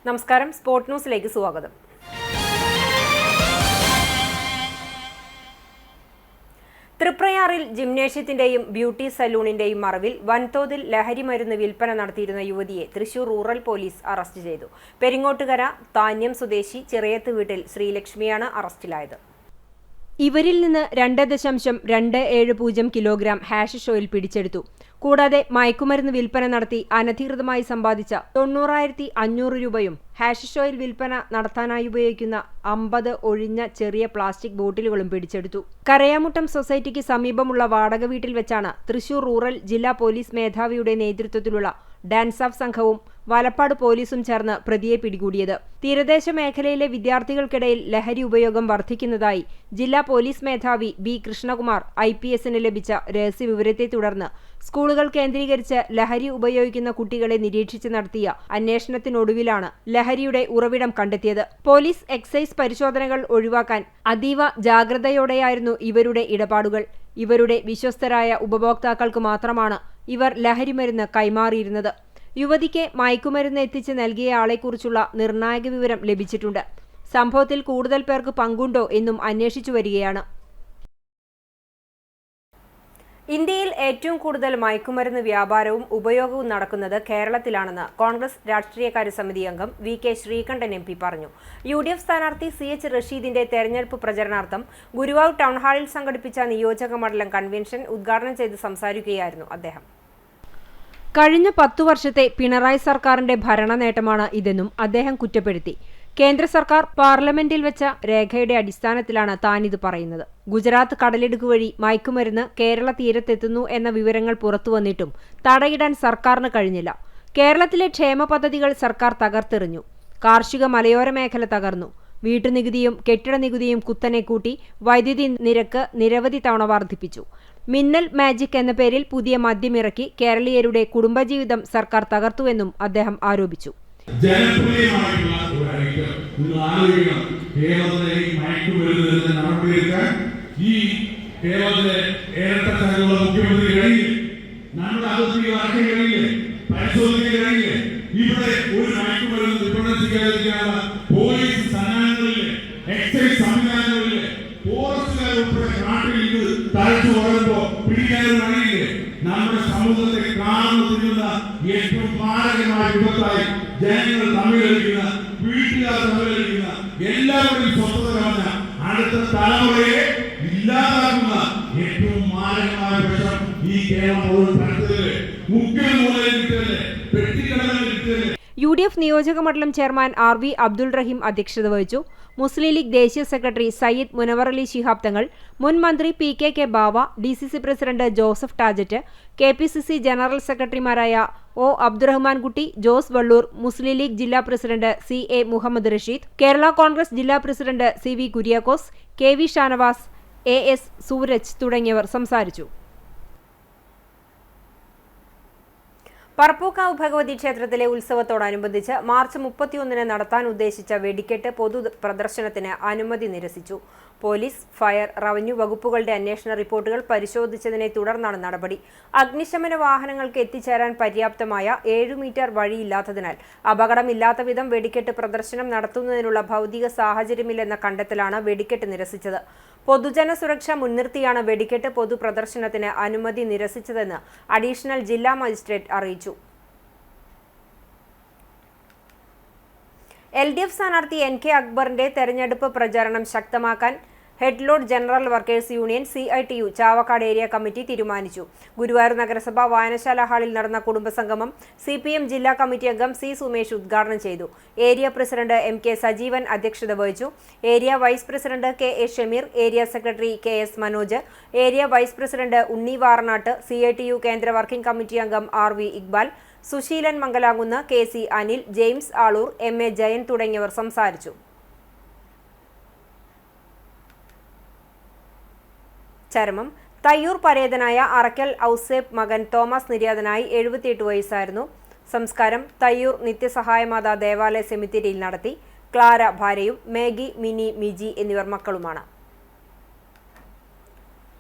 നമസ്കാരം, സ്പോർട് ന്യൂസിലേക്ക് സ്വാഗതം. തൃപ്രയാറിൽ ജിംനേഷ്യത്തിന്റെയും ബ്യൂട്ടി സലൂണിന്റെയും മറവിൽ വൻതോതിൽ ലഹരി മരുന്ന് വിൽപ്പന നടത്തിയിരുന്ന യുവതിയെ തൃശൂർ റൂറൽ പോലീസ് അറസ്റ്റ് ചെയ്തു. പെരിങ്ങോട്ടുകര താന്യം സ്വദേശി ചെറിയത്ത് വീട്ടിൽ ശ്രീലക്ഷ്മിയാണ് അറസ്റ്റിലായത്. ഇവരിൽ നിന്ന് 2.270 കിലോഗ്രാം ഹാഷിഷ് ഓയിൽ പിടിച്ചെടുത്തു. കൂടാതെ മയക്കുമരുന്ന് വിൽപ്പന നടത്തി അനധികൃതമായി സമ്പാദിച്ച 90,500 രൂപയും ഹാഷിഷ് ഓയിൽ വിൽപ്പന നടത്താനായി ഉപയോഗിക്കുന്ന 50 ഒഴിഞ്ഞ ചെറിയ പ്ലാസ്റ്റിക് ബോട്ടിലുകളും പിടിച്ചെടുത്തു. കരയാമുട്ടം സൊസൈറ്റിക്ക് സമീപമുള്ള വാടക വീട്ടിൽ വെച്ചാണ് തൃശൂർ റൂറൽ ജില്ലാ പോലീസ് മേധാവിയുടെ നേതൃത്വത്തിലുള്ള ഡാൻസ് ഓഫ് സംഘവും വലപ്പാട് പോലീസും ചേർന്ന് പ്രതിയെ പിടികൂടിയത്. തീരദേശ മേഖലയിലെ വിദ്യാർത്ഥികൾക്കിടയിൽ ലഹരി ഉപയോഗം വർദ്ധിക്കുന്നതായി ജില്ലാ പോലീസ് മേധാവി ബി കൃഷ്ണകുമാർ IPSന് ലഭിച്ച രഹസ്യവിവരത്തെ തുടർന്ന് സ്കൂളുകൾ കേന്ദ്രീകരിച്ച് ലഹരി ഉപയോഗിക്കുന്ന കുട്ടികളെ നിരീക്ഷിച്ച് നടത്തിയ അന്വേഷണത്തിനൊടുവിലാണ് ലഹരിയുടെ ഉറവിടം കണ്ടെത്തിയത്. പോലീസ് എക്സൈസ് പരിശോധനകൾ ഒഴിവാക്കാൻ അതീവ ജാഗ്രതയോടെയായിരുന്നു ഇവരുടെ ഇടപാടുകൾ. ഇവരുടെ വിശ്വസ്തരായ ഉപഭോക്താക്കൾക്ക് മാത്രമാണ് ഇവർ ലഹരിമരുന്ന് കൈമാറിയിരുന്നത്. യുവതിക്ക് മയക്കുമരുന്ന് എത്തിച്ച് നൽകിയ ആളെക്കുറിച്ചുള്ള നിർണായക വിവരം ലഭിച്ചിട്ടുണ്ട്. സംഭവത്തിൽ കൂടുതൽ പേർക്ക് പങ്കുണ്ടോ എന്നും അന്വേഷിച്ചു വരികയാണ്. ഇന്ത്യയിൽ ഏറ്റവും കൂടുതൽ മയക്കുമരുന്ന് വ്യാപാരവും ഉപയോഗവും നടക്കുന്നത് കേരളത്തിലാണെന്ന് കോൺഗ്രസ് രാഷ്ട്രീയകാര്യ സമിതി അംഗം VK ശ്രീകണ്ഠൻ MP പറഞ്ഞു. UDF സ്ഥാനാർത്ഥി CH റഷീദിന്റെ തെരഞ്ഞെടുപ്പ് പ്രചരണാർത്ഥം ഗുരുവായൂർ ടൗൺഹാളിൽ സംഘടിപ്പിച്ച നിയോജക മണ്ഡലം കൺവെൻഷൻ ഉദ്ഘാടനം ചെയ്ത് സംസാരിക്കുകയായിരുന്നു അദ്ദേഹം. കഴിഞ്ഞ 10 വർഷത്തെ പിണറായി സർക്കാരിന്റെ ഭരണ നേട്ടമാണ് ഇതെന്നും അദ്ദേഹം കുറ്റപ്പെടുത്തി. കേന്ദ്ര സർക്കാർ പാർലമെന്റിൽ വെച്ച രേഖയുടെ അടിസ്ഥാനത്തിലാണ് താനിത് പറയുന്നത്. ഗുജറാത്ത് കടലിടുക്ക് വഴി മയക്കുമരുന്ന് കേരള തീരത്തെത്തുന്നു എന്ന വിവരങ്ങൾ പുറത്തുവന്നിട്ടും തടയിടാൻ സർക്കാരിന് കഴിഞ്ഞില്ല. കേരളത്തിലെ ക്ഷേമ പദ്ധതികൾ സർക്കാർ തകർത്തെറിഞ്ഞു. കാർഷിക മലയോര മേഖല തകർന്നു. വീട്ടുനികുതിയും കെട്ടിട നികുതിയും കുത്തനെ കൂട്ടി. വൈദ്യുതി നിരക്ക് നിരവധി തവണ വർദ്ധിപ്പിച്ചു. മിന്നൽ മാജിക് എന്ന പേരിൽ പുതിയ മദ്യമിറക്കി കേരളീയരുടെ കുടുംബജീവിതം സർക്കാർ തകർത്തുവെന്നും അദ്ദേഹം ആരോപിച്ചു. ജനപ്രിയമായിട്ടുള്ള ഒരു ഐറ്റം നിങ്ങൾ ആലോചിക്കണം. കേരളത്തിലെ മയക്കുമരുന്ന് നടപടിയെടുക്കാൻ ഈ കേരളത്തിലെ ഏറെത്തരത്തിലുള്ള മുഖ്യമന്ത്രി കഴിയില്ലേ? നമ്മുടെ അതിർത്തി അടക്കം കഴിയില്ലേ? പരിശോധിക്കാൻ കഴിയില്ലേ? ഇവിടെ ഒരു മയക്കുമരുന്ന് വിപണനത്തിക്കാതിരിക്കാനുള്ള പോലീസ് സന്നാഹങ്ങളില്ലേ? എക്സൈസ് സംവിധാനങ്ങളില്ലേ? ഫോറസ്റ്റുകാർ ഉൾപ്പെടെ നാട്ടിൽ ഇത് തഴച്ചു വളരുമ്പോ പിടിക്കാനും കഴിയില്ലേ? നമ്മുടെ സമൂഹത്തെ കാണുന്ന തിന്നുന്ന ഏറ്റവും മാരകമായ വിപത്തായി ജനങ്ങൾ തമ്മിലടിക്കുന്ന, വീട്ടുകാർ തമ്മിലടിക്കുന്ന, എല്ലാവരുടെയും സ്വസ്ഥത കളഞ്ഞ അടുത്ത തലമുറയെ ഇല്ലാതാക്കുന്ന ഏറ്റവും മാരകമായ വിഷം ഈ കേരളം മുഴുവൻ പരത്തല്ലേ? മുക്കിൽ മൂലയിൽ കിട്ടല്ലേ? പെട്ടിക്കടകളിൽ കിട്ടല്ലേ? UDF നിയോജക മണ്ഡലം ചെയർമാൻ RV അബ്ദുൾ റഹീം അധ്യക്ഷത വഹിച്ചു. മുസ്ലിം ലീഗ് ദേശീയ സെക്രട്ടറി സയ്യിദ് മുനവർ അലി ശിഹാബ് തങ്ങൾ, മുൻ മന്ത്രി PKK Bava, DCC president Joseph Tajet, KPCC general സെക്രട്ടറിമാരായ O അബ്ദുറഹ്മാൻ കുട്ടി, ജോസ് വള്ളൂർ, മുസ്ലിം ലീഗ് ജില്ലാ പ്രസിഡന്റ് CA മുഹമ്മദ് റഷീദ്, കേരള കോൺഗ്രസ് ജില്ലാ president CV Kuriakose, KV Shanavas, AS Sooraj തുടങ്ങിയവർ സംസാരിച്ചു. പറപ്പൂക്കാവ് ഭഗവതി ക്ഷേത്രത്തിലെ ഉത്സവത്തോടനുബന്ധിച്ച് മാർച്ച് 31 നടത്താൻ ഉദ്ദേശിച്ച വെടിക്കെട്ട് പൊതു പ്രദർശനത്തിന് അനുമതി നിരസിച്ചു. പോലീസ്, ഫയർ, റവന്യൂ വകുപ്പുകളുടെ അന്വേഷണ റിപ്പോർട്ടുകൾ പരിശോധിച്ചതിനെ തുടർന്നാണ് നടപടി. അഗ്നിശമന വാഹനങ്ങൾക്ക് എത്തിച്ചേരാൻ പര്യാപ്തമായ 7 മീറ്റർ വഴിയില്ലാത്തതിനാൽ അപകടമില്ലാത്ത വിധം വെടിക്കെട്ട് പ്രദർശനം നടത്തുന്നതിനുള്ള ഭൗതിക സാഹചര്യമില്ലെന്ന കണ്ടെത്തലാണ് വെടിക്കെട്ട് നിരസിച്ചത്. പൊതുജന സുരക്ഷ മുൻനിർത്തിയാണ് വെടിക്കെട്ട് പൊതു പ്രദർശനത്തിന് അനുമതി നിരസിച്ചതെന്ന് അഡീഷണൽ ജില്ലാ മജിസ്ട്രേറ്റ് അറിയിച്ചു. LDF സ്ഥാനാർത്ഥി NK അക്ബറിന്റെ തെരഞ്ഞെടുപ്പ് പ്രചാരണം ശക്തമാക്കാൻ headload general workers union CITU Chavakkad area committee തീരുമാനിച്ചു. ഗുരുവായൂർ നഗരസഭ വായനശാല ഹാളിൽ നടന്ന കുടുംബസംഗമം CPM ജില്ലാ കമ്മിറ്റി അംഗം C സുമേഷ് ഉദ്ഘാടനം ചെയ്തു. ഏരിയ പ്രസിഡന്റ് MK സജീവൻ അധ്യക്ഷത വഹിച്ചു. Area vice president KA Shameer, area secretary KS Manoj, area vice president Unni Varanad, CITU കേന്ദ്ര വർക്കിംഗ് കമ്മിറ്റി അംഗം RV Iqbal, Susheelan Mangalakunnu, KC Anil, James Aloor, MA Jayan തുടങ്ങിയവർ സംസാരിച്ചു. ചരമം. തയ്യൂർ പരേതനായ അറക്കൽ ഔസേപ്പ് മകൻ തോമസ് നിര്യാതനായി 78 വയസ്സായിരുന്നു. സംസ്കാരം തയ്യൂർ നിത്യസഹായമാതാ ദേവാലയ സെമിത്തേരിയിൽ നടത്തി. ക്ലാര ഭാര്യയും മേഗി, മിനി, മിജി എന്നിവർ മക്കളുമാണ്.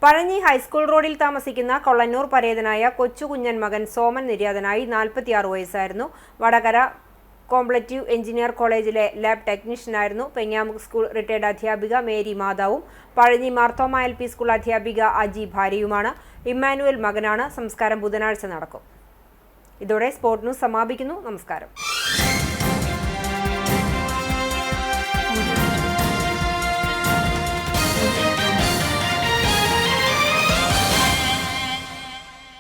പഴഞ്ഞി ഹൈസ്കൂൾ റോഡിൽ താമസിക്കുന്ന കൊള്ളന്നൂർ പരേതനായ കൊച്ചുകുഞ്ഞൻ മകൻ സോമൻ നിര്യാതനായി 46 വയസ്സായിരുന്നു. വടകര കോംപ്ലറ്റീവ് എഞ്ചിനീയർ കോളേജിലെ ലാബ് ടെക്നീഷ്യനായിരുന്നു. പെഞ്ഞാമുക്ക് സ്കൂൾ റിട്ടയർഡ് അധ്യാപിക മേരി മാതാവും പഴഞ്ഞി മാർത്തോമ LP സ്കൂൾ അധ്യാപിക അജി ഭാര്യയുമാണ്. ഇമ്മാനുവൽ മകനാണ്. സംസ്കാരം ബുധനാഴ്ച നടക്കും. ഇതോടെ സ്പോർട് ന്യൂസ് സമാപിക്കുന്നു. നമസ്കാരം.